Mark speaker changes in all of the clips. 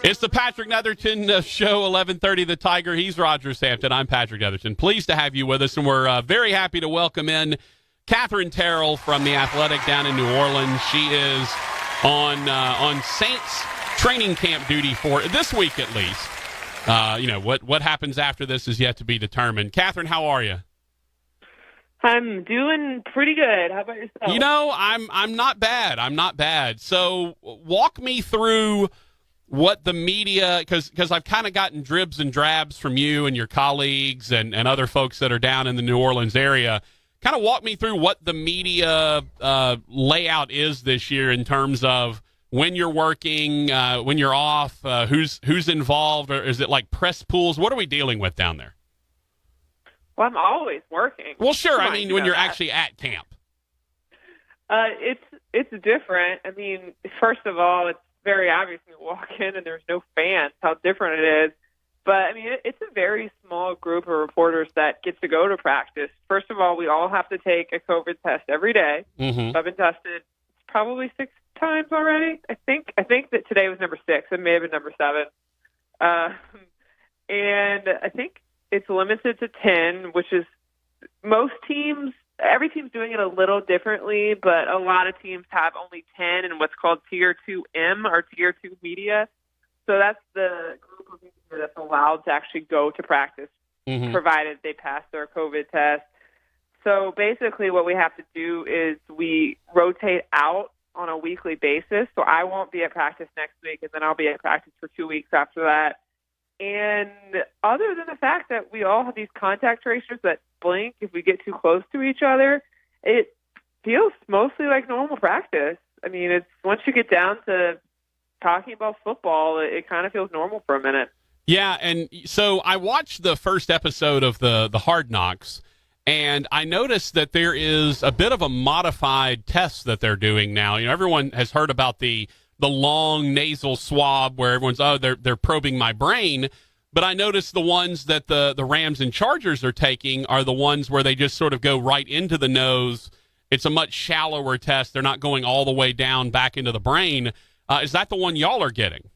Speaker 1: It's the Patrick Netherton Show, 11:30 The Tiger. He's Roger Sampton. I'm Patrick Netherton. Pleased to have you with us, and we're very happy to welcome in Katherine Terrell from the Athletic down in New Orleans. She is on Saints training camp duty for this week at least. What happens after this is yet to be determined. Katherine, how are you?
Speaker 2: I'm doing pretty good. How about yourself?
Speaker 1: I'm not bad. I'm not bad. So walk me through what the media, because I've kind of gotten dribs and drabs from you and your colleagues and other folks that are down in the New Orleans area. Kind of walk me through what the media layout is this year in terms of when you're working, when you're off, who's involved, or is it like press pools? What are we dealing with down there?
Speaker 2: Well, I'm always working.
Speaker 1: Well, sure. I mean, when you're actually at camp.
Speaker 2: It's different. I mean, first of all, it's very obvious when you walk in and there's no fans how different it is. But, I mean, it's a very small group of reporters that get to go to practice. First of all, we all have to take a COVID test every day.
Speaker 1: Mm-hmm.
Speaker 2: So I've been tested probably 6 times already. I think that today was number 6. It may have been number 7. And I think it's limited to 10, which is most teams. Every team's doing it a little differently, but a lot of teams have only 10 in what's called Tier 2M or Tier 2 media. So that's the group of media that's allowed to actually go to practice,
Speaker 1: mm-hmm.
Speaker 2: provided they pass their COVID test. So basically what we have to do is we rotate out on a weekly basis. So I won't be at practice next week, and then I'll be at practice for 2 weeks after that. And other than the fact that we all have these contact tracers that blink if we get too close to each other, it feels mostly like normal practice. I mean, it's once you get down to talking about football, it kind of feels normal for a minute.
Speaker 1: Yeah, and so I watched the first episode of the Hard Knocks, and I noticed that there is a bit of a modified test that they're doing now. You know, everyone has heard about the long nasal swab where everyone's, they're probing my brain. But I noticed the ones that the Rams and Chargers are taking are the ones where they just sort of go right into the nose. It's a much shallower test. They're not going all the way down back into the brain. Is that the one y'all are getting?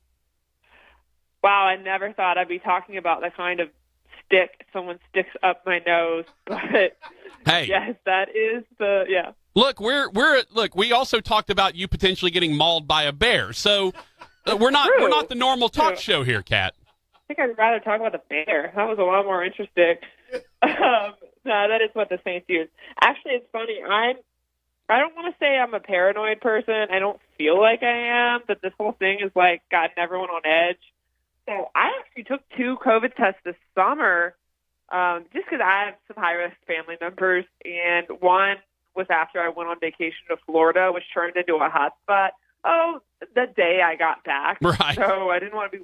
Speaker 2: Wow, I never thought I'd be talking about the kind of stick someone sticks up my nose. But
Speaker 1: hey,
Speaker 2: yes, that is yeah.
Speaker 1: Look, we also talked about you potentially getting mauled by a bear. So we're not the normal talk show here, Kat.
Speaker 2: I think I'd rather talk about the bear. That was a lot more interesting. No, that is what the Saints use. Actually, it's funny. I don't want to say I'm a paranoid person. I don't feel like I am, but this whole thing has gotten everyone on edge. So I actually took 2 COVID tests this summer, just because I have some high-risk family members, and one was after I went on vacation to Florida, which turned into a hotspot. The day I got back.
Speaker 1: Right.
Speaker 2: So I didn't want to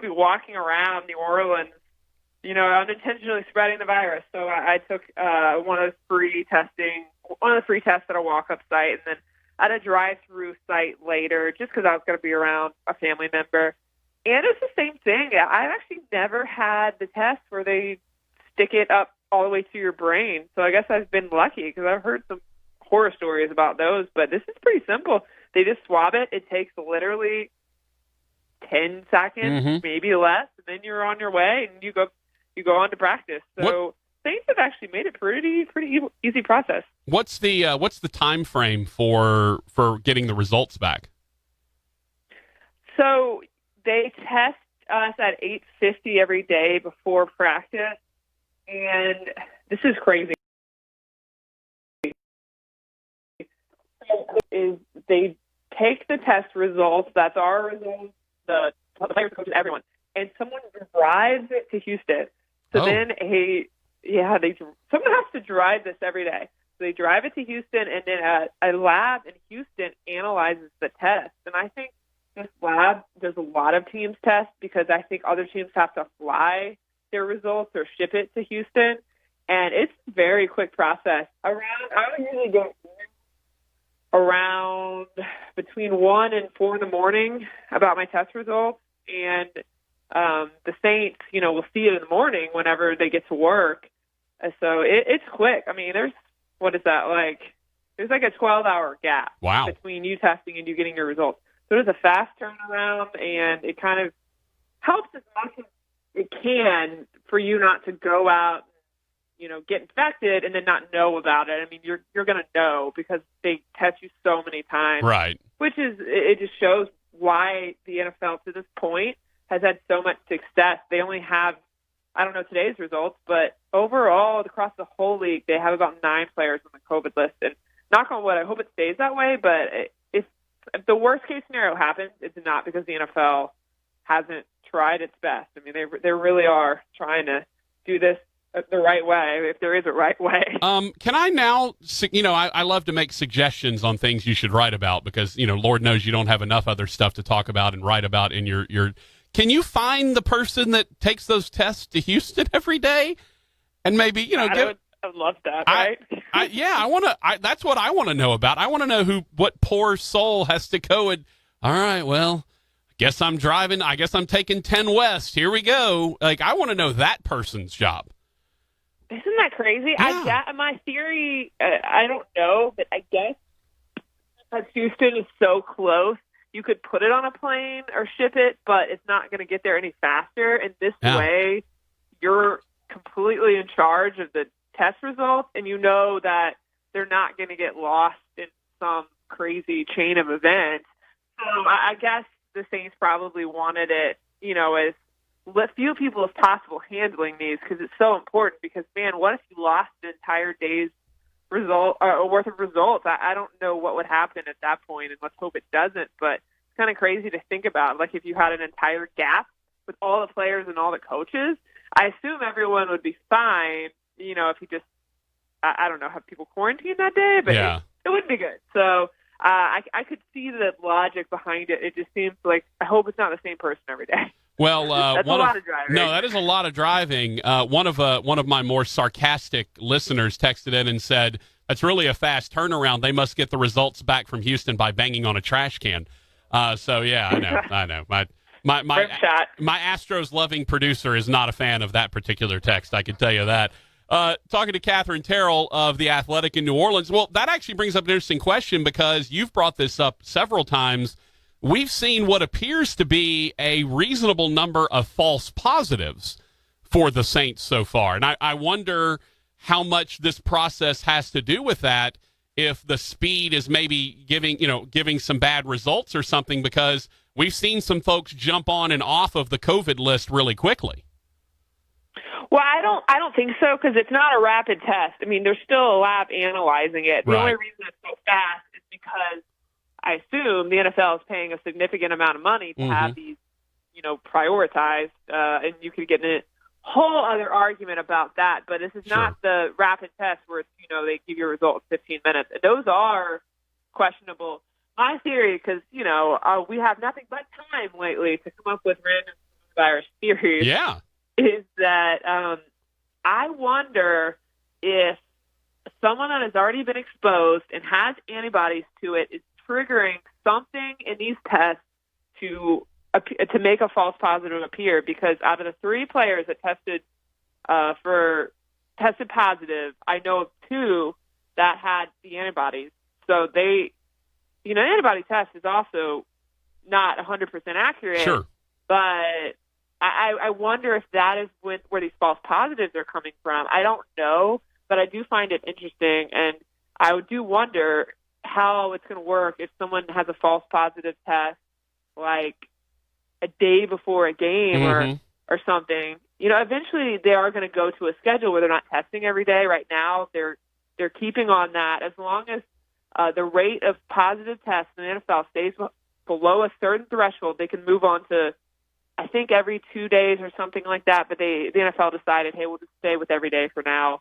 Speaker 2: be walking around New Orleans, unintentionally spreading the virus. So I took one of the free tests at a walk-up site, and then at a drive-through site later, just because I was going to be around a family member. And it's the same thing. I've actually never had the test where they stick it up all the way to your brain. So I guess I've been lucky because I've heard some horror stories about those. But this is pretty simple. They just swab it. It takes literally 10 seconds,
Speaker 1: mm-hmm.
Speaker 2: maybe less, and then you're on your way and you go on to practice. So Saints have actually made it pretty easy process.
Speaker 1: What's the time frame for getting the results back?
Speaker 2: So they test us at 8:50 every day before practice, and this is crazy. Is they take the test results, that's our results, the players, coaches, everyone, and someone drives it to Houston. So then someone has to drive this every day. So they drive it to Houston, and then a lab in Houston analyzes the test. And I think this lab does a lot of teams test because I think other teams have to fly their results or ship it to Houston. And it's a very quick process. I would usually go around between 1 and 4 in the morning about my test results. And the Saints, will see it in the morning whenever they get to work. So it's quick. I mean, there's a 12-hour gap
Speaker 1: between
Speaker 2: you testing and you getting your results. So it was a fast turnaround, and it kind of helps as much as it can for you not to go out, get infected and then not know about it. I mean, you're going to know because they test you so many times.
Speaker 1: Right.
Speaker 2: Which it just shows why the NFL to this point has had so much success. They only have, I don't know today's results, but overall across the whole league, they have about 9 players on the COVID list. And knock on wood, I hope it stays that way. But if the worst case scenario happens, it's not because the NFL hasn't tried its best. I mean, they really are trying to do this the right way, if there is a right way.
Speaker 1: Can I now, I love to make suggestions on things you should write about because, Lord knows you don't have enough other stuff to talk about and write about in your can you find the person that takes those tests to Houston every day? And maybe,
Speaker 2: I would love that, right?
Speaker 1: That's what I want to know about. I want to know what poor soul has to go and, all right, well, I guess I'm driving. I guess I'm taking 10 West. Here we go. Like, I want to know that person's job.
Speaker 2: Isn't that crazy?
Speaker 1: Yeah.
Speaker 2: My theory, I don't know, but I guess because Houston is so close, you could put it on a plane or ship it, but it's not going to get there any faster. And this way, you're completely in charge of the test results, and you know that they're not going to get lost in some crazy chain of events. So I guess the Saints probably wanted it, as few people as possible handling these because it's so important. Because, man, what if you lost an entire day's worth of results? I don't know what would happen at that point, and let's hope it doesn't. But it's kind of crazy to think about. Like if you had an entire gap with all the players and all the coaches, I assume everyone would be fine. If you just, I don't know, have people quarantine that day, but it would be good. So I could see the logic behind it. It just seems like I hope it's not the same person every day.
Speaker 1: Well,
Speaker 2: that's a lot of driving.
Speaker 1: No, that is a lot of driving. One of my more sarcastic listeners texted in and said, "That's really a fast turnaround. They must get the results back from Houston by banging on a trash can." So yeah, I know. My Astros loving producer is not a fan of that particular text. I can tell you that. Talking to Katherine Terrell of the Athletic in New Orleans. Well, that actually brings up an interesting question because you've brought this up several times. We've seen what appears to be a reasonable number of false positives for the Saints so far. And I wonder how much this process has to do with that, if the speed is maybe giving some bad results or something, because we've seen some folks jump on and off of the COVID list really quickly.
Speaker 2: Well, I don't think so because it's not a rapid test. I mean, there's still a lab analyzing it. The only reason it's so fast is because I assume the NFL is paying a significant amount of money to have these, prioritized, and you could get in a whole other argument about that. But this is not the rapid test where it's, they give you a result in 15 minutes. And those are questionable. My theory, because, we have nothing but time lately to come up with random virus theories, is that I wonder if someone that has already been exposed and has antibodies to it is triggering something in these tests to make a false positive appear. Because out of the 3 players that tested positive, I know of 2 that had the antibodies. So they, antibody test is also not 100% accurate.
Speaker 1: Sure.
Speaker 2: But I wonder if that is where these false positives are coming from. I don't know, but I do find it interesting, and I do wonder how it's going to work if someone has a false positive test like a day before a game or something. Eventually they are going to go to a schedule where they're not testing every day. Right now they're keeping on that. As long as the rate of positive tests in the NFL stays below a certain threshold, they can move on to, I think, every 2 days or something like that. But the NFL decided, hey, we'll just stay with every day for now.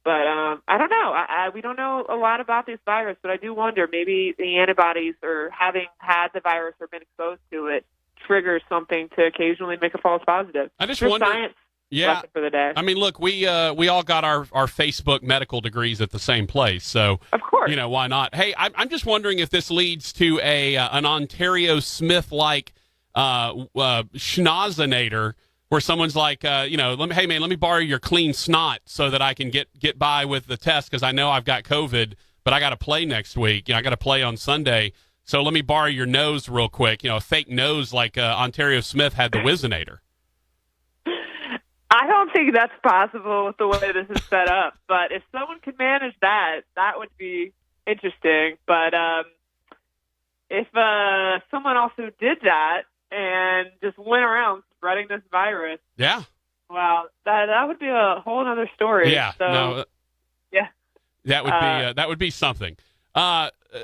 Speaker 2: But I don't know. We don't know a lot about this virus, but I do wonder maybe the antibodies or having had the virus or been exposed to it triggers something to occasionally make a false positive.
Speaker 1: I just wonder.
Speaker 2: Science lesson for the day.
Speaker 1: I mean, look, we all got our Facebook medical degrees at the same place, so
Speaker 2: of course,
Speaker 1: why not? Hey, I'm just wondering if this leads to an Ontario Smith-like schnozzinator, where someone's like, hey man, let me borrow your clean snot so that I can get by with the test because I know I've got COVID, but I got to play next week. I got to play on Sunday. So let me borrow your nose real quick. A fake nose like Ontario Smith had the Whizzinator.
Speaker 2: I don't think that's possible with the way this is set up. But if someone could manage that, that would be interesting. But if someone also did that and just went around spreading this virus,
Speaker 1: yeah,
Speaker 2: well, that would be a whole other story.
Speaker 1: Yeah,
Speaker 2: so,
Speaker 1: no,
Speaker 2: yeah,
Speaker 1: that would be something.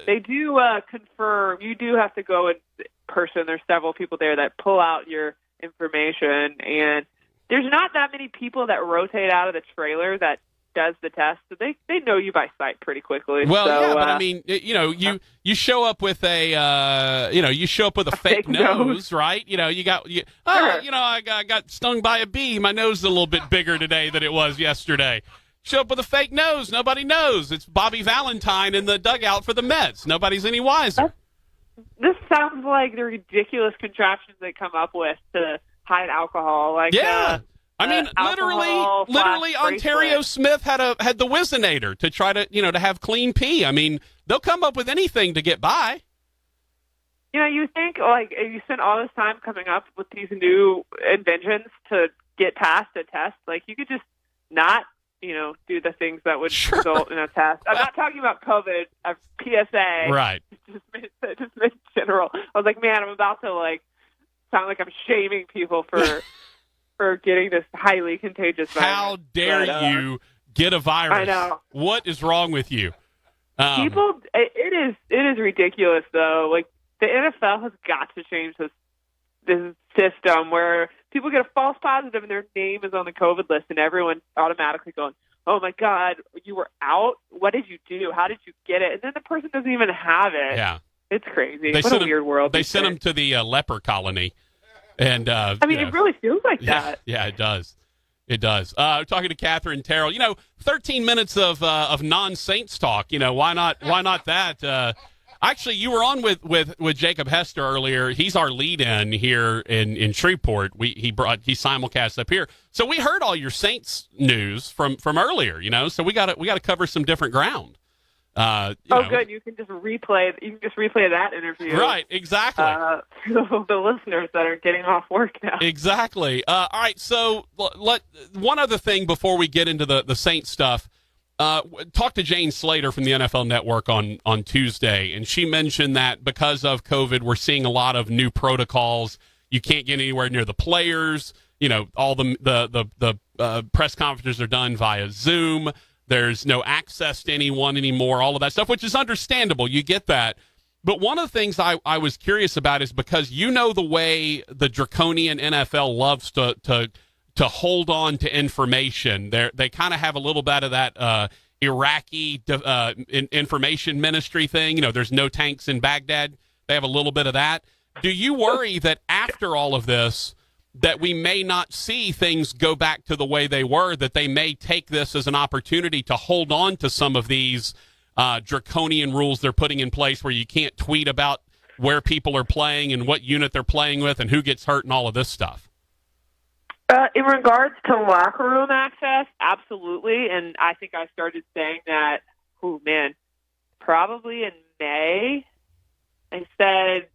Speaker 2: They do confirm you do have to go in person. There's several people there that pull out your information, and there's not that many people that rotate out of the trailer that does the test, so they know you by sight pretty quickly.
Speaker 1: Well,
Speaker 2: so,
Speaker 1: yeah, but I mean, you show up with a fake nose, right? I got stung by a bee. My nose is a little bit bigger today than it was yesterday. Show up with a fake nose. Nobody knows. It's Bobby Valentine in the dugout for the Mets. Nobody's any wiser.
Speaker 2: This sounds like the ridiculous contraptions they come up with to hide alcohol.
Speaker 1: I mean, literally, Ontario Smith had the Whizzinator to try to have clean pee. I mean, they'll come up with anything to get by.
Speaker 2: You think you spend all this time coming up with these new inventions to get past a test. You could just not do the things that would result in a test. I'm not talking about COVID, PSA.
Speaker 1: Right.
Speaker 2: Just in general. I was like, man, I'm about to sound like I'm shaming people for getting this highly contagious virus.
Speaker 1: How dare you get a virus?
Speaker 2: I know.
Speaker 1: What is wrong with you?
Speaker 2: People, it is ridiculous though. The NFL has got to change this system where people get a false positive and their name is on the COVID list and everyone's automatically going, oh my God, you were out? What did you do? How did you get it? And then the person doesn't even have it.
Speaker 1: Yeah.
Speaker 2: It's crazy. What a weird world.
Speaker 1: They sent them to the leper colony. And
Speaker 2: it really feels like that.
Speaker 1: Yeah, it does. It does. Talking to Katherine Terrell, 13 minutes of non-Saints talk. Why not that? Actually, you were on with Jacob Hester earlier. He's our lead-in here in Shreveport. He simulcast up here, so we heard all your Saints news from earlier. So we got to cover some different ground.
Speaker 2: Good. You can just replay that interview.
Speaker 1: Right. Exactly.
Speaker 2: The listeners that are getting off work now.
Speaker 1: Exactly. All right. So one other thing before we get into the Saints stuff. Talked to Jane Slater from the NFL Network on Tuesday, and she mentioned that because of COVID, we're seeing a lot of new protocols. You can't get anywhere near the players. All the press conferences are done via Zoom. There's no access to anyone anymore, all of that stuff, which is understandable. You get that. But one of the things I was curious about is because the way the draconian NFL loves to hold on to information. They kind of have a little bit of that Iraqi information ministry thing. There's no tanks in Baghdad. They have a little bit of that. Do you worry that after all of this, that we may not see things go back to the way they were, that they may take this as an opportunity to hold on to some of these draconian rules they're putting in place where you can't tweet about where people are playing and what unit they're playing with and who gets hurt and all of this stuff?
Speaker 2: In regards to locker room access, absolutely. And I think I started saying that, probably in May. I said,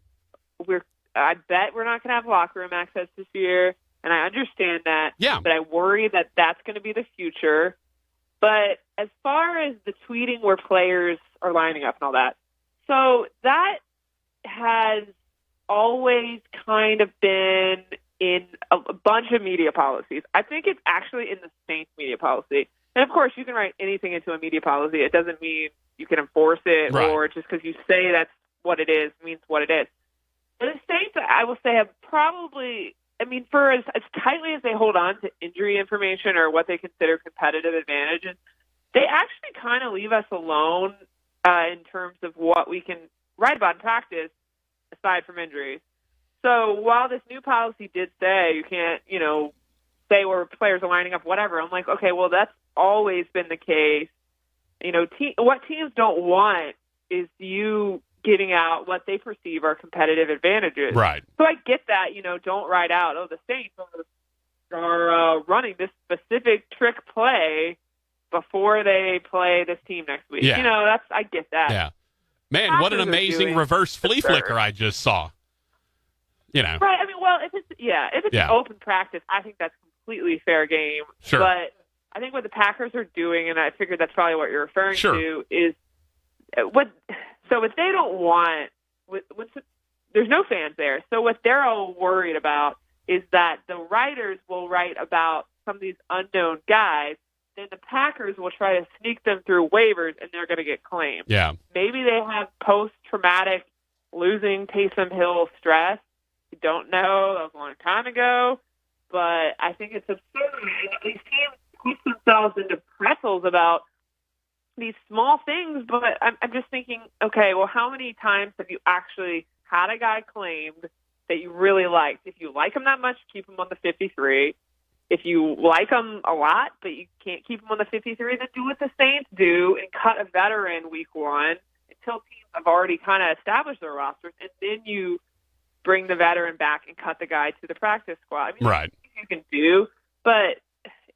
Speaker 2: I bet we're not going to have locker room access this year. And I understand that.
Speaker 1: Yeah.
Speaker 2: But I worry that that's going to be the future. But as far as the tweeting where players are lining up and all that, so that has always kind of been in a bunch of media policies. I think it's actually in the Saints media policy. And, of course, you can write anything into a media policy. It doesn't mean you can enforce it,
Speaker 1: right,
Speaker 2: or just because you say that's what it is means what it is. But the Saints, I will say, have probably, for as tightly as they hold on to injury information or what they consider competitive advantages, they actually kind of leave us alone in terms of what we can write about in practice aside from injuries. So while this new policy did say you can't, say where players are lining up, whatever, I'm like, okay, well, that's always been the case. What teams don't want is you giving out what they perceive are competitive advantages.
Speaker 1: Right.
Speaker 2: So I get that, don't write out, the Saints are running this specific trick play before they play this team next week.
Speaker 1: Yeah.
Speaker 2: I get that.
Speaker 1: Yeah. Man, what an
Speaker 2: Packers are
Speaker 1: amazing
Speaker 2: doing
Speaker 1: reverse flea
Speaker 2: absurd.
Speaker 1: flicker I just saw. You know.
Speaker 2: Right. I mean, well, if it's
Speaker 1: Yeah.
Speaker 2: open practice, I think that's completely fair game.
Speaker 1: Sure.
Speaker 2: But I think what the Packers are doing, and I figured that's probably what you're referring to, is what they don't want. There's no fans there, so what they're all worried about is that the writers will write about some of these unknown guys, then the Packers will try to sneak them through waivers, and they're going to get claimed.
Speaker 1: Yeah.
Speaker 2: Maybe they have post-traumatic losing Taysom Hill stress. We don't know. That was a long time ago. But I think it's absurd. These teams put themselves into pretzels about these small things, but I'm just thinking, okay, well, how many times have you actually had a guy claimed that you really liked? If you like him that much, keep him on the 53. If you like him a lot, but you can't keep him on the 53, then do what the Saints do and cut a veteran week one until teams have already kind of established their rosters, and then you bring the veteran back and cut the guy to the practice squad. I mean,
Speaker 1: right.
Speaker 2: You can do, but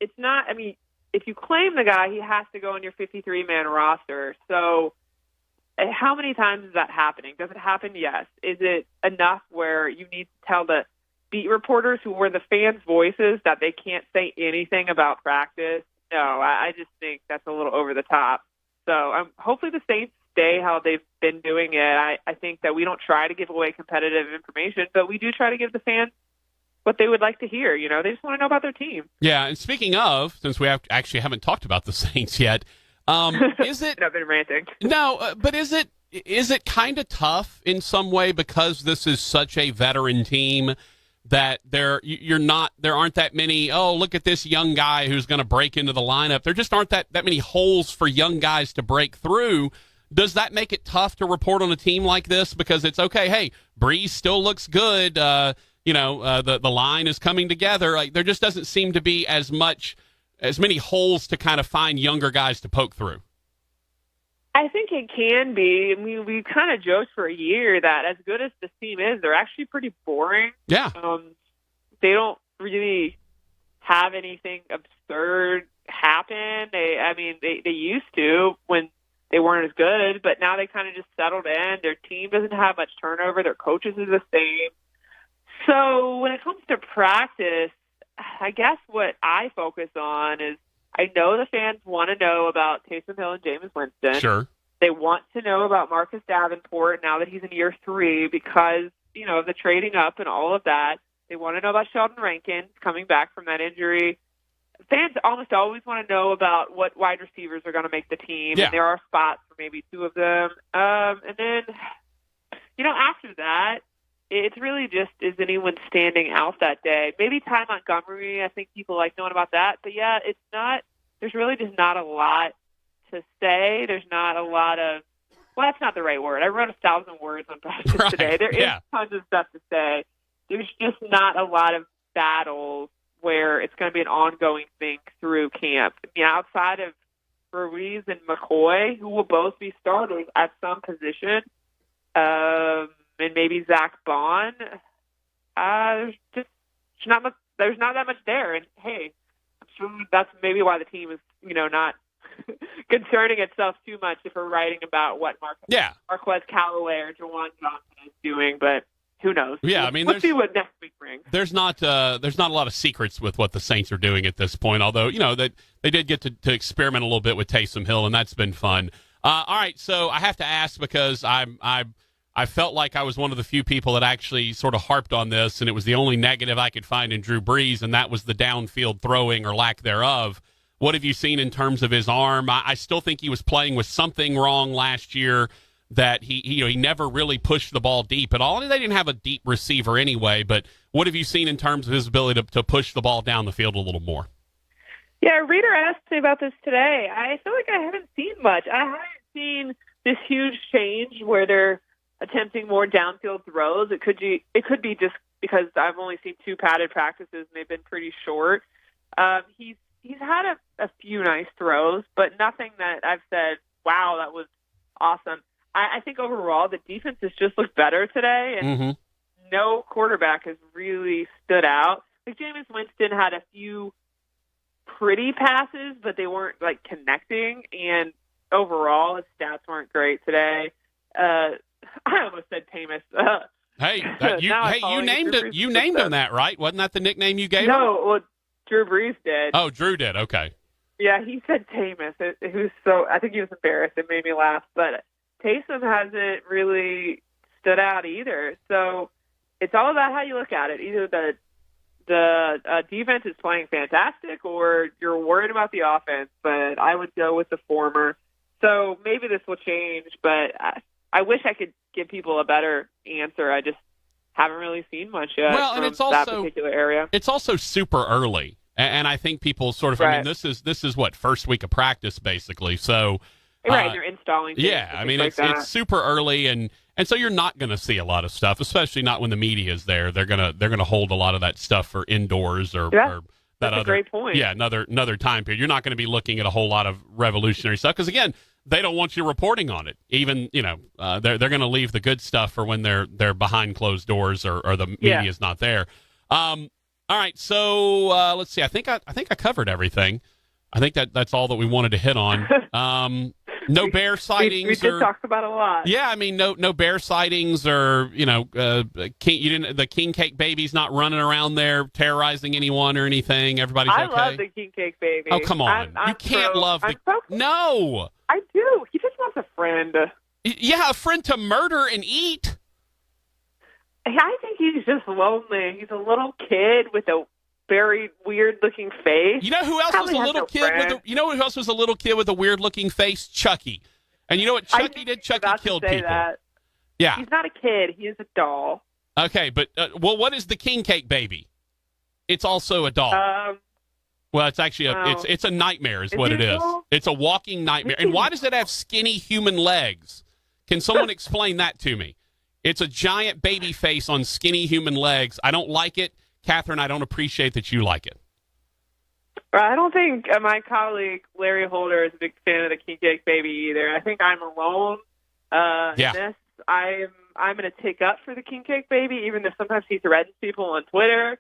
Speaker 2: it's not. I mean, if you claim the guy, he has to go on your 53-man roster. So how many times is that happening? Does it happen? Yes. Is it enough where you need to tell the beat reporters who were the fans' voices that they can't say anything about practice? No, I just think that's a little over the top. So hopefully the Saints stay how they've been doing it. I think that we don't try to give away competitive information, but we do try to give the fans what they would like to hear. You know, they just want to know about their team.
Speaker 1: Yeah, and speaking of, since we actually haven't talked about the Saints yet, is it?
Speaker 2: I've been ranting.
Speaker 1: No, but is it kind of tough in some way because this is such a veteran team that there aren't that many, oh, look at this young guy who's going to break into the lineup. There just aren't that many holes for young guys to break through. Does that make it tough to report on a team like this? Because it's okay, hey, Breeze still looks good. The line is coming together. Like, there just doesn't seem to be as many holes to kind of find younger guys to poke through.
Speaker 2: I think it can be. I mean, we kind of joked for a year that as good as this team is, they're actually pretty boring.
Speaker 1: Yeah.
Speaker 2: They don't really have anything absurd happen. They used to when they weren't as good, but now they kind of just settled in. Their team doesn't have much turnover. Their coaches are the same. So when it comes to practice, I guess what I focus on is I know the fans want to know about Taysom Hill and Jameis Winston.
Speaker 1: Sure.
Speaker 2: They want to know about Marcus Davenport now that he's in year 3 because, the trading up and all of that. They want to know about Sheldon Rankins coming back from that injury. Fans almost always want to know about what wide receivers are going to make the team.
Speaker 1: Yeah.
Speaker 2: And there are spots for maybe 2 of them. And then, after that, it's really just, is anyone standing out that day? Maybe Ty Montgomery. I think people like knowing about that. But, yeah, it's not – there's really just not a lot to say. There's not a lot of – well, that's not the right word. I wrote 1,000 words on practice today. There is tons of stuff to say. There's just not a lot of battles where it's going to be an ongoing thing through camp. Outside of Ruiz and McCoy, who will both be starters at some position, and maybe Zach Bond, there's not that much there. And hey, I'm sure that's maybe why the team is, not concerning itself too much if we're writing about what Marquez Callaway or Jawan Johnson is doing, but who knows?
Speaker 1: Yeah,
Speaker 2: we'll see what next week brings.
Speaker 1: There's not a lot of secrets with what the Saints are doing at this point, although, they did get to experiment a little bit with Taysom Hill, and that's been fun. All right, so I have to ask because I felt like I was one of the few people that actually sort of harped on this, and it was the only negative I could find in Drew Brees, and that was the downfield throwing or lack thereof. What have you seen in terms of his arm? I still think he was playing with something wrong last year, that he never really pushed the ball deep at all. They didn't have a deep receiver anyway, but what have you seen in terms of his ability to push the ball down the field a little more?
Speaker 2: Yeah, a reader asked me about this today. I feel like I haven't seen much. I haven't seen this huge change where they're attempting more downfield throws. It could be just because I've only seen 2 padded practices and they've been pretty short. He's had a few nice throws, but nothing that I've said, wow, that was awesome. I think overall the defense has just looked better today, and no quarterback has really stood out. Like Jameis Winston had a few pretty passes, but they weren't connecting, and overall his stats weren't great today. I almost said Tamus.
Speaker 1: You named him that, right? Wasn't that the nickname you gave him?
Speaker 2: No, well, Drew Brees did.
Speaker 1: Oh, Drew did. Okay.
Speaker 2: Yeah, he said Tamus. I think he was embarrassed. It made me laugh. But Taysom hasn't really stood out either. So it's all about how you look at it. Either the defense is playing fantastic or you're worried about the offense. But I would go with the former. So maybe this will change, but I wish I could give people a better answer. I just haven't really seen much yet from that particular area.
Speaker 1: It's also super early, and I think people sort of.
Speaker 2: Right.
Speaker 1: I mean, this is what, first week of practice basically. So
Speaker 2: right, they're installing.
Speaker 1: Yeah, I mean it's super early, and so you're not going to see a lot of stuff, especially not when the media is there. They're gonna hold a lot of that stuff for indoors or that
Speaker 2: that's a great point.
Speaker 1: Yeah, another time period. You're not going to be looking at a whole lot of revolutionary stuff because again, they don't want you reporting on it. Even they're going to leave the good stuff for when they're behind closed doors or the media is not there. All right, so let's see. I think I covered everything. I think that's all that we wanted to hit on. No bear sightings.
Speaker 2: We did talk about a lot.
Speaker 1: Yeah, I mean, no bear sightings, or the king cake baby's not running around there terrorizing anyone or anything. Everybody's okay.
Speaker 2: I love the king cake baby.
Speaker 1: Oh, come on! You can't love the. No,
Speaker 2: I do. He just wants a friend.
Speaker 1: Yeah, a friend to murder and eat.
Speaker 2: I think he's just lonely. He's a little kid with a very weird-looking face.
Speaker 1: You know who else was a little kid? Who else was a little kid with a weird-looking face? Chucky. And you know what Chucky did? Chucky killed people.
Speaker 2: That.
Speaker 1: Yeah.
Speaker 2: He's not a kid. He is a doll.
Speaker 1: Okay, but what is the king cake baby? It's also a doll. Well, it's actually it's a nightmare is what it is. It's a walking nightmare. And why does it have skinny human legs? Can someone explain that to me? It's a giant baby face on skinny human legs. I don't like it. Catherine, I don't appreciate that you like it.
Speaker 2: I don't think my colleague Larry Holder is a big fan of the king cake baby either. I think I'm alone in this. I'm going to take up for the king cake baby, even though sometimes he threatens people on Twitter.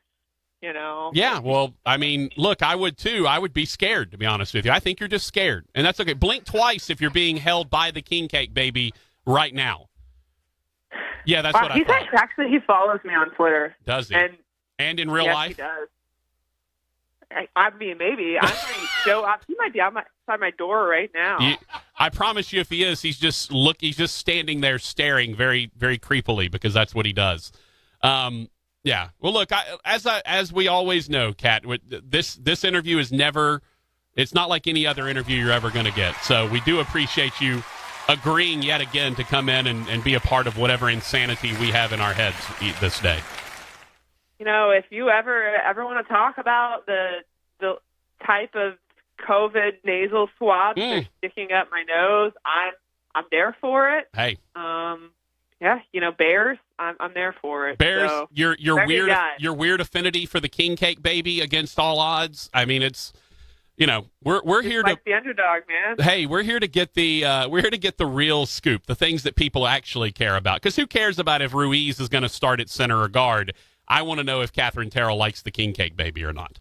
Speaker 1: Yeah, well, I mean, look, I would too. I would be scared, to be honest with you. I think you're just scared, and that's okay. Blink twice if you're being held by the king cake baby right now. Yeah, that's what I thought.
Speaker 2: Actually, he follows me on Twitter.
Speaker 1: Does he? And in real life?
Speaker 2: He does. I mean, maybe. I might show up. He might be outside my door right now.
Speaker 1: I promise you, if he is, he's just standing there staring very, very creepily because that's what he does. Yeah. Well, look, as we always know, Kat, this interview is never. It's not like any other interview you're ever going to get. So we do appreciate you agreeing yet again to come in and be a part of whatever insanity we have in our heads this day.
Speaker 2: If you ever want to talk about the type of COVID nasal swabs that are sticking up my nose, I'm there for it.
Speaker 1: Hey.
Speaker 2: Bears, I'm there for it.
Speaker 1: Bears,
Speaker 2: so,
Speaker 1: your weird affinity for the king cake baby against all odds. I mean, it's we're here to
Speaker 2: the underdog, man.
Speaker 1: Hey, we're here to get the real scoop, the things that people actually care about. Because who cares about if Ruiz is going to start at center or guard? I want to know if Katherine Terrell likes the king cake baby or not.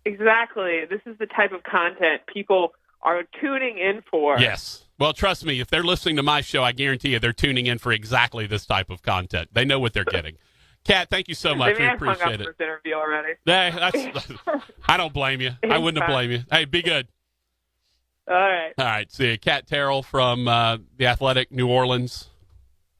Speaker 2: Exactly. This is the type of content people are tuning in for.
Speaker 1: Yes. Well, trust me, if they're listening to my show, I guarantee you they're tuning in for exactly this type of content. They know what they're getting. Kat, thank you so much. We appreciate it.
Speaker 2: This interview already.
Speaker 1: I don't blame you. I wouldn't have blamed you. Hey, be good.
Speaker 2: All right.
Speaker 1: See you. Kat Terrell from the Athletic New Orleans.